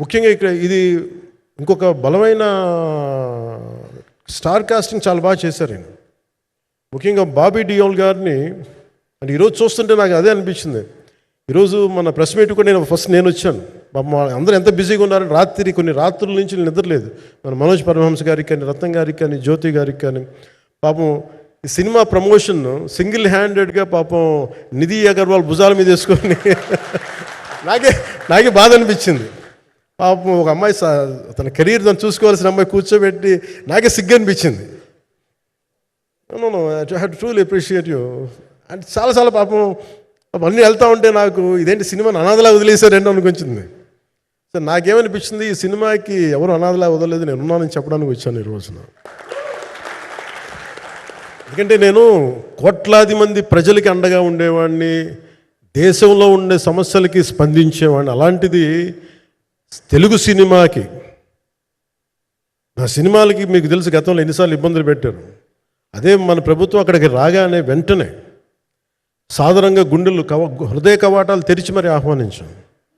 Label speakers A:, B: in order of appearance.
A: ముఖ్యంగా ఇక్కడ ఇది ఇంకొక బలమైన స్టార్ కాస్టింగ్ చాలా బాగా చేశారు ఆయన. ముఖ్యంగా బాబీ డియోల్ గారిని అంటే ఈరోజు చూస్తుంటే నాకు అదే అనిపించింది. ఈరోజు మన ప్రెస్ మీట్ కూడా నేను వచ్చాను. అందరూ ఎంత బిజీగా ఉన్నారని కొన్ని రాత్రుల నుంచి నిద్రలేదు. మన మనోజ్ పరమహంస గారికి కానీ, రత్నం గారికి కానీ, జ్యోతి గారికి కానీ పాపం ఈ సినిమా ప్రమోషన్ సింగిల్ హ్యాండెడ్గా పాపం నిధి అగర్వాల్ భుజాల మీద వేసుకొని నాకే బాధ అనిపించింది. పాపం ఒక అమ్మాయి తన కెరీర్ తను చూసుకోవాల్సిన అమ్మాయి కూర్చోబెట్టి నాకే సిగ్గు అనిపించింది. I have to truly appreciate you. అంటే చాలా పాపం అన్నీ వెళ్తూ ఉంటే నాకు ఇదేంటి సినిమాని అనాథలా వదిలేశారండి అనిపించింది. సో నాకేమనిపించింది, ఈ సినిమాకి ఎవరు అనాథలా వదలలేదు, నేను ఉన్నానని చెప్పడానికి వచ్చాను ఈ రోజున. ఎందుకంటే నేను కోట్లాది మంది ప్రజలకి అండగా ఉండేవాడిని, దేశంలో ఉండే సమస్యలకి స్పందించేవాడిని. అలాంటిది తెలుగు సినిమాకి, నా సినిమాలకి మీకు తెలుసు గతంలో ఎన్నిసార్లు ఇబ్బందులు పెట్టారు. అదే మన ప్రభుత్వం అక్కడికి రాగానే వెంటనే సాధారణంగా హృదయ కవాటాలు తెరిచి మరీ ఆహ్వానించాం.